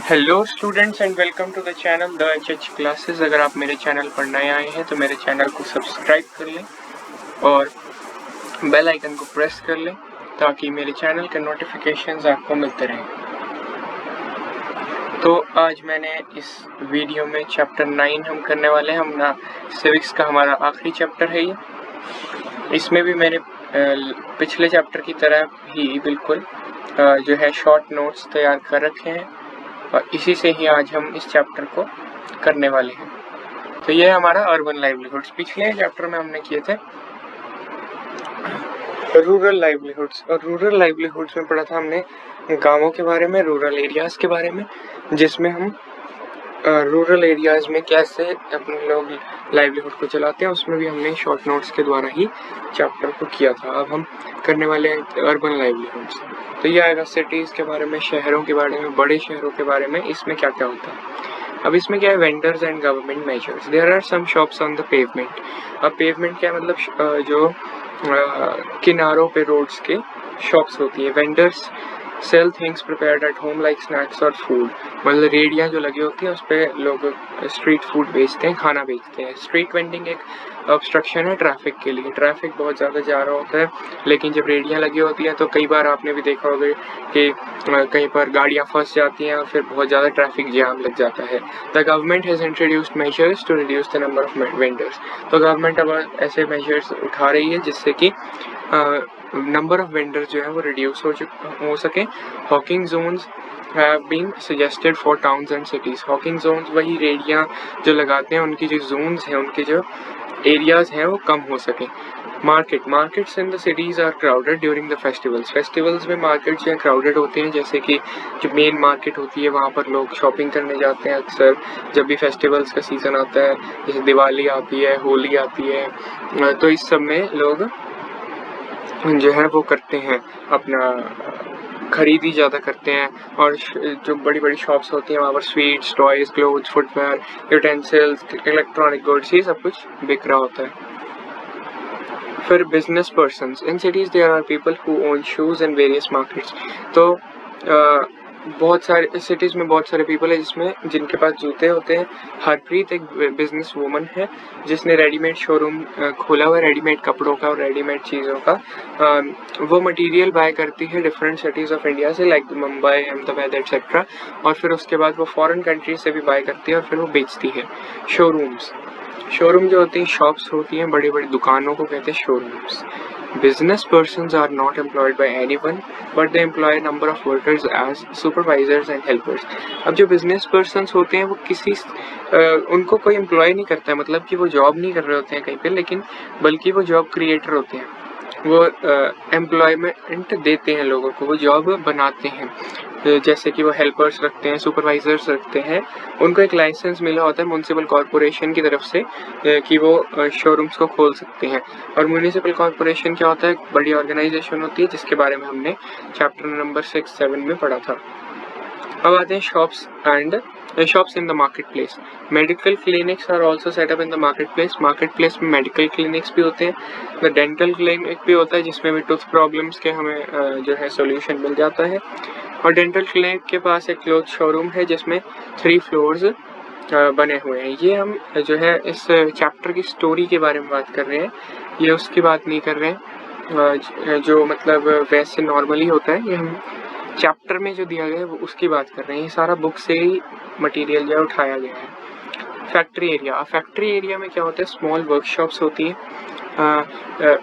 Hello students and welcome to the channel the H classes. अगर आप मेरे channel पर नए आए हैं तो मेरे चैनल को सब्सक्राइब कर लें और बेल आइकन को प्रेस कर लें ताकि मेरे चैनल के नोटिफिकेशंस आपको मिलते रहें। तो आज मैंने इस वीडियो में चैप्टर 9 हम करने वाले हैं। हम ना सिविक्स का हमारा आखिरी चैप्टर है ये। इसमें भी मैंने पिछले चैप्टर की तरह ही बिल्कुल जो है शॉर्ट नोट्स तैयार कर रखे हैं और इसी से ही आज हम इस चैप्टर को करने वाले हैं। तो ये है हमारा अर्बन लाइवलीहुड्स। पिछले चैप्टर में हमने किए थे रूरल लाइवलीहुड्स, और रूरल लाइवलीहुड्स में पढ़ा था हमने गांवों के बारे में, रूरल एरियाज के बारे में, जिसमें हम रूरल एरियाज में कैसे अपने लोग लाइवलीहुड को चलाते हैं उसमें भी हमने शॉर्ट नोट्स के द्वारा ही चैप्टर को किया था। अब हम करने वाले हैं अर्बन लाइवलीहुड्स। तो ये आएगा सिटीज के बारे में, शहरों के बारे में, बड़े शहरों के बारे में, इसमें क्या क्या होता है। अब इसमें क्या है, vendors and government measures. There are some shops on the pavement. अब पेवमेंट क्या मतलब जो किनारों पे रोड्स के शॉप्स होती है। Vendors sell things prepared at home like snacks और फूड। मतलब रेडियाँ जो लगी होती है उस पर लोग स्ट्रीट फूड बेचते हैं, खाना बेचते हैं। स्ट्रीट वेंडिंग एक ऑब्स्ट्रक्शन है ट्रैफिक के लिए। ट्रैफिक बहुत ज़्यादा जा रहा होता है, लेकिन जब रेडियाँ लगी होती हैं तो कई बार आपने भी देखा होगा कि कहीं पर गाड़ियाँ फंस जाती हैं और फिर बहुत ज़्यादा ट्रैफिक जाम लग जाता है। The government has introduced measures to reduce the number of vendors. तो गवर्नमेंट अब ऐसे मेजर्स उठा रही है जिससे कि नंबर ऑफ वेंडर्स जो है वो रिड्यूस हो सके। Hawking zones have been suggested for towns and cities. Hawking zones वही रेडियाँ जो लगाते हैं उनकी जो जोन्स हैं, उनके जो एरियाज हैं वो कम हो सके। Markets in the cities are crowded during the festivals में मार्केट्स जो है क्राउडेड होते हैं। जैसे कि जो मेन मार्केट होती है वहाँ पर लोग शॉपिंग करने जाते हैं अक्सर जब भी फेस्टिवल्स का सीजन आता है, जैसे दिवाली आती है, होली आती है, तो इस सब में लोग जो है वो करते हैं, अपना खरीदी ज़्यादा करते हैं। और जो बड़ी बड़ी शॉप्स होती हैं वहाँ पर sweets, toys, clothes, footwear, utensils, electronic goods, ये सब कुछ बिक रहा होता है। फिर business persons in cities there are people who own shoes in various markets. तो बहुत सारे सिटीज़ में बहुत सारे पीपल है जिनके पास जूते होते हैं। हरप्रीत एक बिजनेस वूमन है जिसने रेडीमेड शोरूम खोला हुआ है, रेडीमेड कपड़ों का और रेडीमेड चीज़ों का। वो मटेरियल बाय करती है डिफरेंट सिटीज़ ऑफ इंडिया से, लाइक मुंबई, अहमदाबाद एक्सेट्रा, और फिर उसके बाद वो फॉरेन कंट्री से भी बाय करती है और फिर वो बेचती है। शोरूम जो होती हैं, शॉप्स होती हैं, बड़ी बड़ी दुकानों को कहते हैं showrooms. Business persons are not employed by anyone, but they employ a number of workers as supervisors and helpers. अब जो business persons होते हैं वो उनको कोई employ नहीं करता है, मतलब कि वो जॉब नहीं कर रहे होते हैं कहीं पे, लेकिन बल्कि वो जॉब क्रिएटर होते हैं। वो एम्प्लॉयमेंट देते हैं लोगों को, वो जॉब बनाते हैं। जैसे कि वो हेल्पर्स रखते हैं, सुपरवाइजर्स रखते हैं, उनको एक लाइसेंस मिला होता है म्यूनिसिपल कॉरपोरेशन की तरफ से कि वो शोरूम्स को खोल सकते हैं। और म्यूनिसिपल कॉरपोरेशन क्या होता है, एक बड़ी ऑर्गेनाइजेशन होती है जिसके बारे में हमने चैप्टर नंबर 6-7 में पढ़ा था। अब आते हैं shops in the market place. Medical clinics are also set up in the market place में मेडिकल क्लिनिक्स भी होते हैं। द डेंटल क्लिनिक भी होता है जिसमें भी टूथ प्रॉब्लम्स के हमें जो है सोल्यूशन मिल जाता है। और डेंटल क्लिनिक के पास एक क्लोथ शोरूम है जिसमें 3 फ्लोर्स बने हुए हैं। ये हम जो है इस चैप्टर की स्टोरी के बारे में बात कर रहे हैं, ये उसकी बात नहीं कर रहे हैं जो मतलब वैसे नॉर्मली होता है। ये हम चैप्टर में जो दिया गया है वो उसकी बात कर रहे हैं। ये सारा बुक से ही मटेरियल जो है उठाया गया है। फैक्ट्री एरिया में क्या होता है, स्मॉल वर्कशॉप्स होती हैं।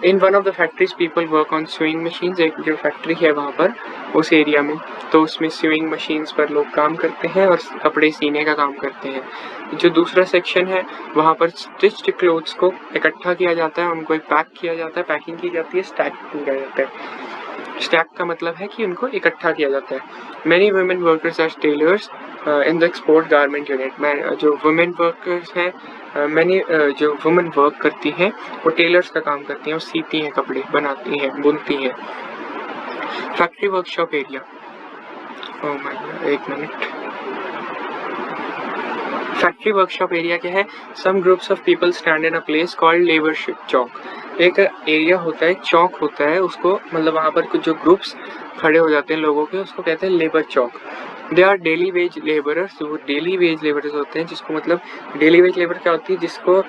In one of the factories people work on swing machines. एक जो फैक्ट्री है वहाँ पर उस एरिया में, तो उसमें स्विंग मशीन्स पर लोग काम करते हैं और कपड़े सीने का काम करते हैं। जो दूसरा सेक्शन है वहाँ पर स्टिच्ड क्लोथ्स को इकट्ठा किया जाता है, उनको पैक किया जाता है, पैकिंग की जाती है, स्टैक किया जाता है। स्टैक का मतलब है कि उनको इकट्ठा किया जाता है। Many women workers are tailors in the export garment unit. जो वुमेन वर्कर्स हैं, जो वुमेन वर्क करती हैं वो टेलर्स का काम करती हैं, वो सीती हैं, कपड़े बनाती हैं, बुनती हैं। फैक्ट्री वर्कशॉप एरिया, एक मिनट। फैक्ट्री वर्कशॉप एरिया क्या है? Some groups of people stand in a place called labour chowk. एक एरिया होता है, चौक होता है, उसको मतलब वहाँ पर कुछ जो ग्रुप्स खड़े हो जाते हैं लोगों के, उसको कहते हैं labour chowk. They are daily wage labourers. वो डेली वेज लेबरर्स होते हैं, जिसको मतलब डेली वेज लेबर क्या होती है, जिसको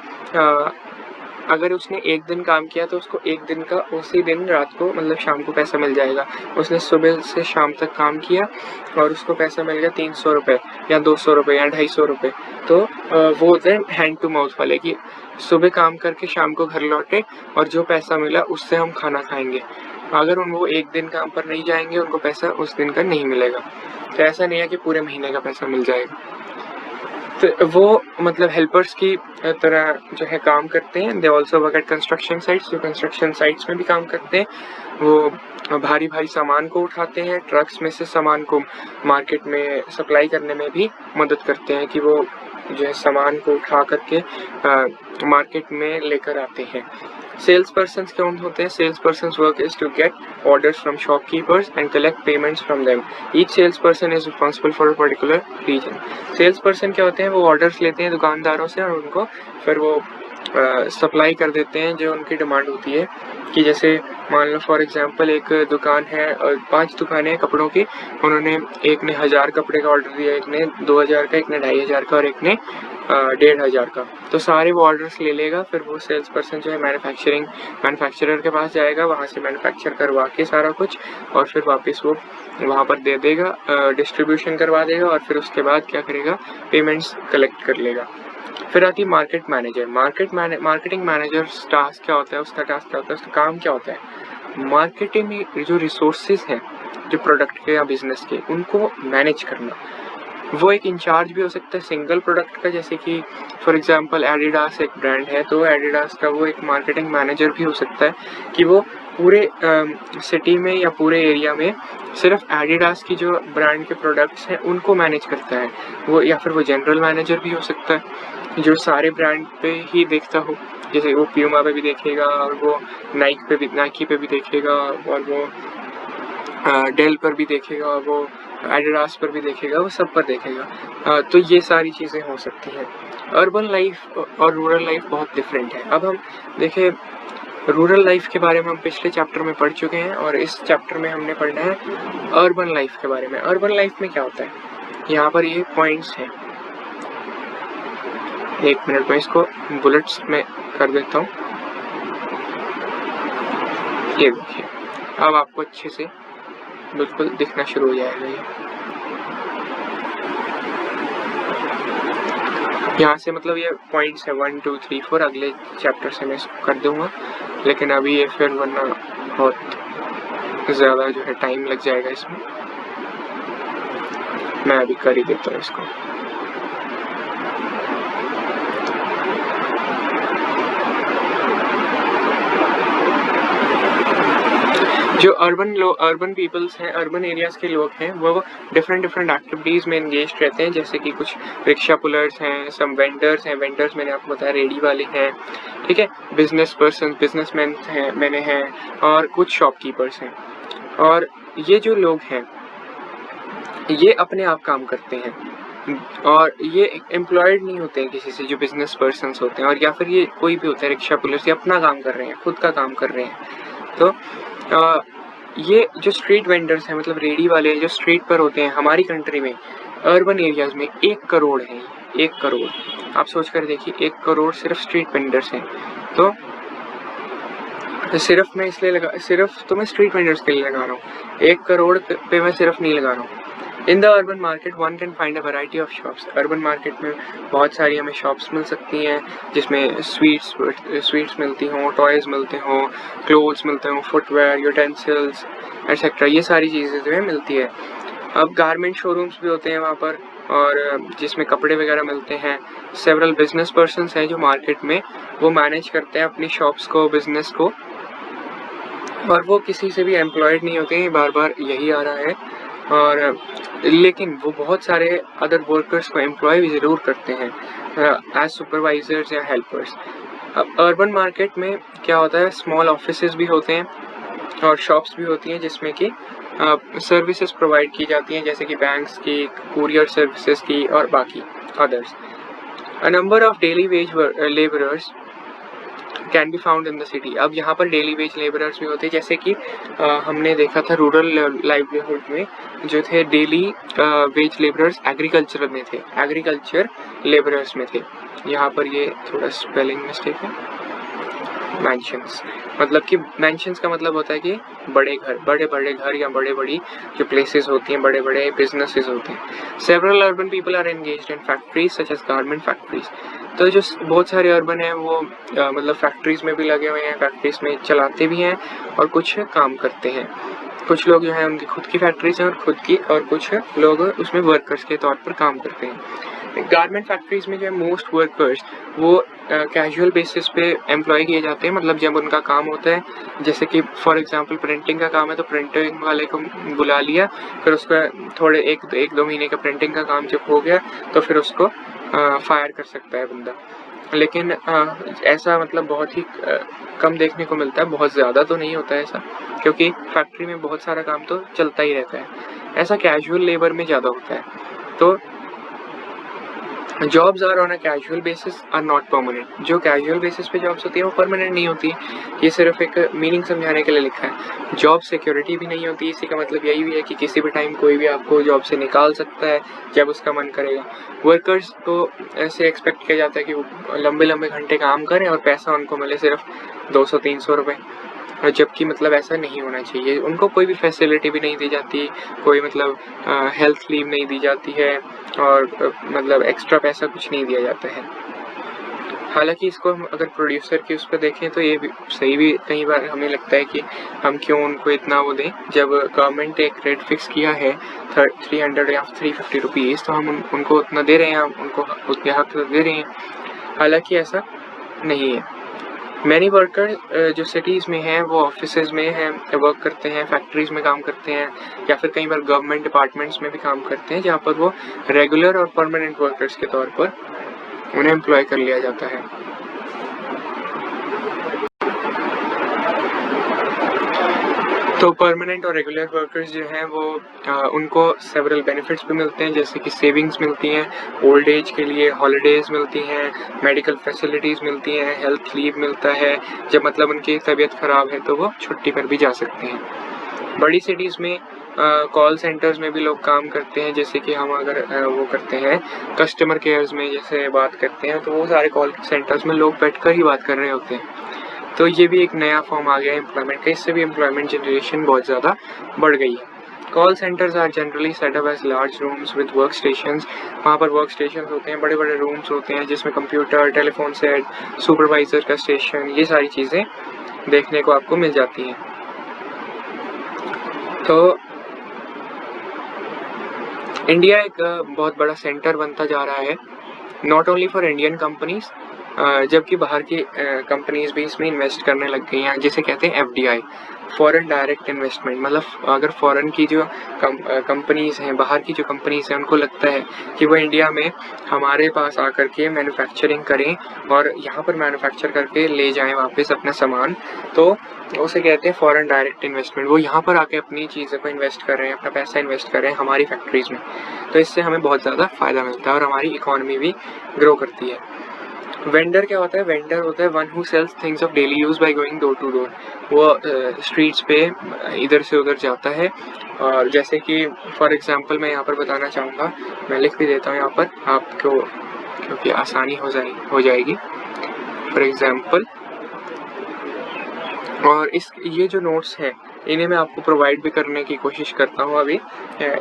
अगर उसने एक दिन काम किया तो उसको एक दिन का उसी दिन रात को मतलब शाम को पैसा मिल जाएगा। उसने सुबह से शाम तक काम किया और उसको पैसा मिल गया 300 रुपये या 200 रुपये या 250 रुपये। तो वो होते हैं हैंड टू माउथ वाले, कि सुबह काम करके शाम को घर लौटे और जो पैसा मिला उससे हम खाना खाएंगे। अगर वो एक दिन काम पर नहीं जाएंगे, उनको पैसा उस दिन का नहीं मिलेगा। तो ऐसा नहीं है कि पूरे महीने का पैसा मिल जाएगा। तो वो मतलब हेल्पर्स की तरह जो है काम करते हैं। They also work at construction sites. जो कंस्ट्रक्शन साइट्स में भी काम करते हैं, वो भारी भारी सामान को उठाते हैं, ट्रक्स में से सामान को मार्केट में सप्लाई करने में भी मदद करते हैं, कि वो जो है सामान को उठा करके मार्केट में लेकर आते हैं। सेल्स पर्सन कौन होते हैं? Sales person work is to get orders from shopkeepers and collect payments from them. Each salesperson is responsible for a particular region. Salesperson क्या होते हैं? वो orders लेते हैं दुकानदारों से और उनको फिर वो सप्लाई कर देते हैं जो उनकी डिमांड होती है। कि जैसे मान लो फॉर एग्जांपल एक दुकान है और 5 दुकानें हैं कपड़ों की, उन्होंने एक ने 1000 कपड़े का ऑर्डर दिया, एक ने 2000 का, एक ने 2500 का और एक ने 1500 का। तो सारे वो ऑर्डर्स ले लेगा, फिर वो सेल्स पर्सन जो है मैन्युफैक्चरर के पास जाएगा, वहाँ से मैन्युफैक्चर करवा के सारा कुछ और फिर वापस वो वहाँ पर दे देगा, डिस्ट्रीब्यूशन करवा देगा और फिर उसके बाद क्या करेगा? पेमेंट्स कलेक्ट कर लेगा। फिर आती है market manager. Marketing manager task क्या होता है? उसका टास्क क्या होता है? उसका काम क्या होता है? मार्केटिंग में जो रिसोर्सेज हैं, जो प्रोडक्ट के या बिजनेस के, उनको मैनेज करना। वो एक इंचार्ज भी हो सकता है सिंगल प्रोडक्ट का, जैसे कि फॉर एग्जांपल एडिडास एक ब्रांड है, तो एडिडास का वो एक मार्केटिंग मैनेजर भी हो सकता है, कि वो पूरे सिटी में या पूरे एरिया में सिर्फ एडिडास की जो ब्रांड के प्रोडक्ट्स हैं उनको मैनेज करता है वो। या फिर वो जनरल मैनेजर भी हो सकता है, जो सारे ब्रांड पे ही देखता हो, जैसे वो प्यूमा पे भी देखेगा और वो नाइकी पे भी देखेगा और वो डेल पर भी देखेगा और वो एडिडास पर भी देखेगा, वो सब पर देखेगा। तो ये सारी चीज़ें हो सकती हैं। अर्बन लाइफ और रूरल लाइफ बहुत डिफरेंट है। अब हम देखें रूरल लाइफ के बारे में हम पिछले चैप्टर में पढ़ चुके हैं और इस चैप्टर में हमने पढ़ना है अर्बन लाइफ के बारे में। अर्बन लाइफ में क्या होता है? यहाँ पर ये पॉइंट्स हैं, एक मिनट में इसको बुलेट्स में कर देता हूँ। ये देखिए, अब आपको अच्छे से बिल्कुल दिखना शुरू हो जाएगा। ये यहाँ से मतलब ये पॉइंट्स है 1 2 3 4। अगले चैप्टर से मैं इसको कर दूंगा, लेकिन अभी ये फिर वरना बहुत ज़्यादा जो है टाइम लग जाएगा इसमें। मैं अभी कर ही देता हूँ इसको। जो अर्बन पीपल्स हैं, अर्बन एरियाज़ के लोग हैं, वो डिफरेंट एक्टिविटीज़ में एंगेज रहते हैं। जैसे कि कुछ रिक्शा पुलर्स हैं, सम वेंडर्स हैं। वेंडर्स मैंने आपको बताया रेडी वाले हैं, ठीक है। बिजनेसमैन हैं और कुछ शॉपकीपर्स हैं। और ये जो लोग हैं ये अपने आप काम करते हैं और ये एम्प्लॉयड नहीं होते हैं किसी से, जो बिजनेस पर्सन्स होते हैं। और या फिर ये कोई भी होता है रिक्शा पुलर्स, ये अपना काम कर रहे हैं, खुद का काम कर रहे हैं। तो ये जो स्ट्रीट वेंडर्स हैं, मतलब रेडी वाले जो स्ट्रीट पर होते हैं हमारी कंट्री में, अर्बन एरियाज़ में 1 करोड़ हैं। 1 करोड़, आप सोच कर देखिए, 1 करोड़ सिर्फ स्ट्रीट वेंडर्स हैं। तो सिर्फ मैं स्ट्रीट वेंडर्स के लिए लगा रहा हूँ, 1 करोड़ पे मैं सिर्फ नहीं लगा रहा हूँ। In the urban market one can find a variety of shops. Urban market में बहुत सारी हमें शॉप्स मिल सकती हैं, जिसमें स्वीट्स मिलती हों, टॉयज़ मिलते हों, क्लोथ्स मिलते हों, फुटवेयर, यूटेंसिल्स एटसेट्रा, ये सारी चीज़ें जो है मिलती है। अब गारमेंट शोरूम्स भी होते हैं वहाँ पर, और जिसमें कपड़े वगैरह मिलते हैं। सेवरल बिजनेस पर्सन्स हैं जो मार्केट में वो मैनेज करते हैं अपनी शॉप्स को, बिजनेस को, और वो किसी से भी एम्प्लॉयड नहीं होते हैं। बार बार यही आ रहा है। और लेकिन वो बहुत सारे अदर वर्कर्स को एम्प्लॉय भी ज़रूर करते हैं एज सुपरवाइजर्स या हेल्पर्स। अब अर्बन मार्केट में क्या होता है, स्मॉल ऑफिसेज भी होते हैं और शॉप्स भी होती हैं जिसमें कि सर्विसेज प्रोवाइड की जाती हैं, जैसे कि बैंक्स की, कुरियर सर्विसेज की और बाकी others. A number of daily wage laborers can be found in the city. अब यहाँ पर डेली वेज लेबरर्स भी होते हैं, जैसे कि हमने देखा था रूरल लाइवलीहुड में जो थे डेली वेज लेबरर्स एग्रीकल्चर में थे, एग्रीकल्चर लेबरर्स में थे। यहाँ पर ये थोड़ा स्पेलिंग मिस्टेक है, मैंशंस, मतलब कि मैंशंस का मतलब होता है कि बड़े घर, बड़े बड़े घर या बड़े बड़ी जो प्लेसेस होती हैं, बड़े बड़े बिजनेसेस होते हैं। Several urban people are engaged in factories such as garment factories. तो जो बहुत सारे अर्बन हैं वो मतलब फैक्ट्रीज में भी लगे हुए हैं, फैक्ट्रीज में चलाते भी हैं और कुछ काम करते हैं। कुछ लोग जो है उनकी खुद की फैक्ट्रीज हैं और कुछ लोग उसमें वर्कर्स के तौर पर काम करते हैं। गारमेंट फैक्ट्रीज में जो है मोस्ट वर्कर्स वो कैजुअल बेसिस पे एम्प्लॉय किए जाते हैं, मतलब जब उनका काम होता है, जैसे कि फॉर एग्जांपल प्रिंटिंग का काम है तो प्रिंटिंग वाले को बुला लिया, फिर उसका थोड़े एक दो महीने का प्रिंटिंग का काम जब हो गया तो फिर उसको फायर कर सकता है बंदा। लेकिन ऐसा मतलब बहुत ही कम देखने को मिलता है, बहुत ज़्यादा तो नहीं होता है ऐसा, क्योंकि फैक्ट्री में बहुत सारा काम तो चलता ही रहता है। ऐसा कैजुअल लेबर में ज़्यादा होता है। तो jobs are on a casual basis are not permanent. जो कैजुअल बेसिस पे जॉब्स होती है वो परमानेंट नहीं होती। ये सिर्फ एक मीनिंग समझाने के लिए लिखा है। जॉब सिक्योरिटी भी नहीं होती। इसी का मतलब यही भी है कि किसी भी टाइम कोई भी आपको जॉब से निकाल सकता है जब उसका मन करेगा। वर्कर्स को ऐसे एक्सपेक्ट किया जाता है कि वो लंबे लंबे घंटे काम करें और पैसा उनको मिले सिर्फ 200-300 रुपये, जबकि मतलब ऐसा नहीं होना चाहिए। उनको कोई भी फैसिलिटी भी नहीं दी जाती, कोई मतलब हेल्थ लीव नहीं दी जाती है और मतलब एक्स्ट्रा पैसा कुछ नहीं दिया जाता है। हालांकि इसको हम अगर प्रोड्यूसर की उस पर देखें तो ये भी सही भी कई बार हमें लगता है कि हम क्यों उनको इतना वो दें, जब गवर्नमेंट एक रेट फिक्स किया है 300 या 350 रुपीज़, तो हम उनको उतना दे रहे हैं, हम उनको उतने हक दे रहे हैं। हालांकि ऐसा नहीं है। मैनी वर्कर जो सिटीज़ में हैं वो ऑफिसेज में हैं, वर्क करते हैं, फैक्ट्रीज में काम करते हैं, या फिर कई बार गवर्नमेंट डिपार्टमेंट्स में भी काम करते हैं, जहाँ पर वो रेगुलर और परमानेंट वर्कर्स के तौर पर उन्हें एम्प्लॉय कर लिया जाता है। तो परमानेंट और रेगुलर वर्कर्स जो हैं वो उनको सेवरल बेनिफिट्स भी मिलते हैं, जैसे कि सेविंग्स मिलती हैं, ओल्ड एज के लिए हॉलीडेज मिलती हैं, मेडिकल फैसिलिटीज़ मिलती हैं, हेल्थ लीव मिलता है, जब मतलब उनकी तबीयत ख़राब है तो वो छुट्टी पर भी जा सकते हैं। बड़ी सिटीज़ में कॉल सेंटर्स में भी लोग काम करते हैं, जैसे कि हम अगर वो करते हैं कस्टमर केयर्स में जैसे बात करते हैं, तो वो सारे कॉल सेंटर्स में लोग बैठकर ही बात कर रहे होते हैं। तो ये भी एक नया फॉर्म आ गया है एम्प्लॉयमेंट का, इससे भी एम्प्लॉयमेंट जनरेशन बहुत ज़्यादा बढ़ गई है। Call centres are generally set up as large rooms with work stations. वहाँ पर वर्क स्टेशन होते हैं, बड़े बड़े रूम्स होते हैं जिसमें कंप्यूटर, टेलीफोन सेट, सुपरवाइजर का स्टेशन, ये सारी चीज़ें देखने को आपको मिल जाती हैं। तो इंडिया एक बहुत बड़ा सेंटर बनता जा रहा है, not only for Indian companies, जबकि बाहर की कंपनीज भी इसमें इन्वेस्ट करने लग गई हैं, जिसे कहते हैं FDI, फॉरेन डायरेक्ट इन्वेस्टमेंट। मतलब अगर फॉरेन की जो कंपनीज हैं, बाहर की जो कंपनीज हैं, उनको लगता है कि वो इंडिया में हमारे पास आकर के मैन्युफैक्चरिंग करें और यहाँ पर मैन्युफैक्चर करके ले जाएं वापस अपना सामान, तो उसे कहते हैं फॉरेन डायरेक्ट इन्वेस्टमेंट। वो यहाँ पर आके अपनी चीज़ों को इन्वेस्ट कर रहे हैं, अपना पैसा इन्वेस्ट कर रहे हैं हमारी फैक्ट्रीज में, तो इससे हमें बहुत ज़्यादा फ़ायदा मिलता है और हमारी इकॉनमी भी ग्रो करती है। वेंडर क्या होता है? वेंडर होता है one who sells things of daily use by going door to door. वो स्ट्रीट्स पे इधर से उधर जाता है, और जैसे कि फॉर एग्जांपल मैं यहाँ पर बताना चाहूँगा, मैं लिख भी देता हूँ यहाँ पर आपको क्योंकि आसानी हो जाएगी। फॉर एग्जांपल, और ये जो नोट्स हैं इन्हें मैं आपको प्रोवाइड भी करने की कोशिश करता हूँ अभी।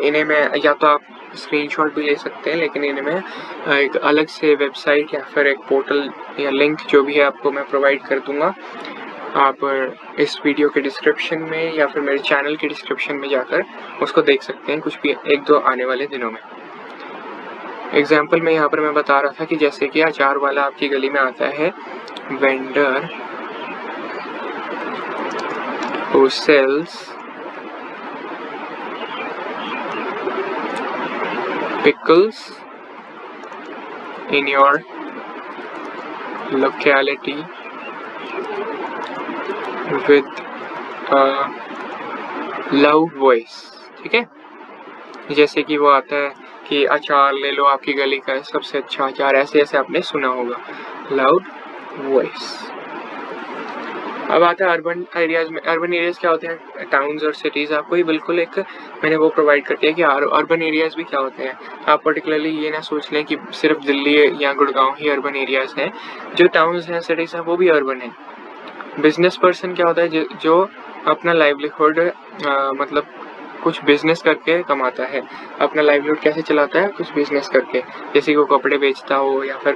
इन्हें मैं या तो आप स्क्रीनशॉट भी ले सकते हैं, लेकिन इन्हें मैं एक अलग से वेबसाइट या फिर एक पोर्टल या लिंक जो भी है आपको मैं प्रोवाइड कर दूँगा। आप इस वीडियो के डिस्क्रिप्शन में या फिर मेरे चैनल के डिस्क्रिप्शन में जाकर उसको देख सकते हैं, कुछ भी 1-2 आने वाले दिनों में। एग्जाम्पल में यहाँ पर मैं बता रहा था कि जैसे कि अचार वाला आपकी गली में आता है, vendor who sells pickles in your locality with a loud voice। ठीक है, जैसे कि वो आता है कि अचार ले लो आपकी गली का सबसे अच्छा अचार, ऐसे ऐसे आपने सुना होगा, लाउड वॉइस। अब आता है अर्बन एरियाज में। अर्बन एरियाज क्या होते हैं? टाउन्स और सिटीज़। आपको ये बिल्कुल एक मैंने वो प्रोवाइड कर दिया कि अर्बन एरियाज भी क्या होते हैं। आप पर्टिकुलरली ये ना सोच लें कि सिर्फ दिल्ली या गुड़गांव ही अर्बन एरियाज हैं, जो टाउन्स हैं सिटीज़ हैं वो भी अर्बन हैं। बिजनेस पर्सन क्या होता है? जो अपना लाइवलीहुड मतलब कुछ बिजनेस करके कमाता है। अपना लाइवलीहुड कैसे चलाता है? कुछ बिजनेस करके, किसी को कपड़े बेचता हो या फिर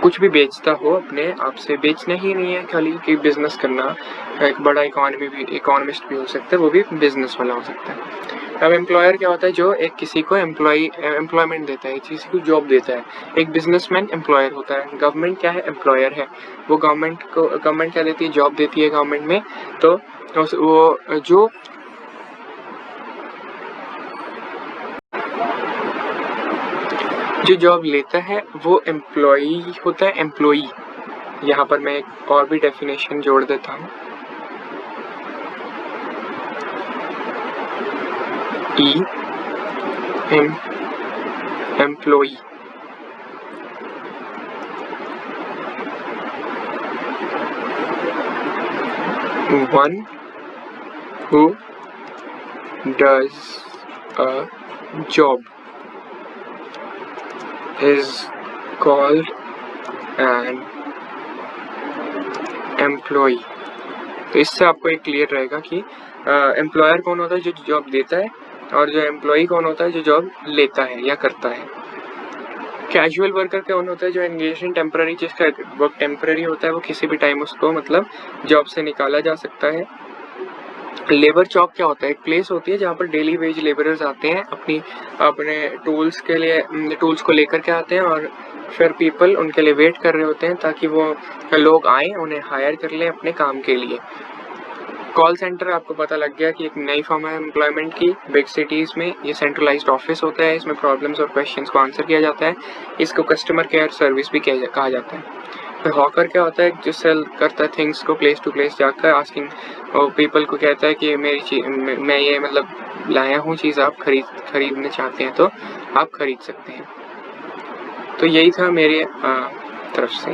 कुछ भी बेचता हो, अपने आप से बेचना ही नहीं है खाली कि बिजनेस करना। एक बड़ा इकोनॉमिस्ट भी हो सकता है, वो भी बिजनेस वाला हो सकता है। अब एम्प्लॉयर क्या होता है? जो एक किसी को एम्प्लॉयमेंट देता है, किसी को जॉब देता है। एक बिजनेसमैन एम्प्लॉयर होता है। गवर्नमेंट क्या है? एम्प्लॉयर है। वो गवर्नमेंट क्या देती है? जॉब देती है गवर्नमेंट में। तो वो जो जॉब लेता है वो एम्प्लॉई होता है, एम्प्लॉई। यहाँ पर मैं एक और भी डेफिनेशन जोड़ देता हूँ, employee. One who does a job is called an employee। तो इससे आपको एक क्लियर रहेगा कि एम्प्लॉयर कौन होता है? जो जॉब देता है। और जो एम्प्लॉई कौन होता है? जो जॉब लेता है या करता है। कैजुअल वर्कर कौन होता है? जो एंगेज इन टेम्पररी, जिसका वर्क टेम्पररी होता है, वो किसी भी टाइम उसको मतलब जॉब से निकाला जा सकता है। लेबर चौक क्या होता है? एक प्लेस होती है जहाँ पर डेली वेज लेबरर्स आते हैं, अपने टूल्स के लिए टूल्स को लेकर के आते हैं, और फिर पीपल उनके लिए वेट कर रहे होते हैं ताकि वो लोग आए, उन्हें हायर कर लें अपने काम के लिए। कॉल सेंटर आपको पता लग गया कि एक नई फॉर्म है एम्प्लॉयमेंट की। बिग सिटीज़ में ये सेंट्रलाइज्ड ऑफिस होता है, इसमें प्रॉब्लम्स और क्वेश्चंस को आंसर किया जाता है। इसको कस्टमर केयर सर्विस भी कहा जाता है। फिर हॉकर क्या होता है? जो सेल करता है थिंग्स को प्लेस टू प्लेस जाकर, आस्किंग पीपल को कहता है कि मेरी चीज मैं ये मतलब लाया हूँ चीज़, आप खरीदना चाहते हैं तो आप खरीद सकते हैं। तो यही था मेरे तरफ से।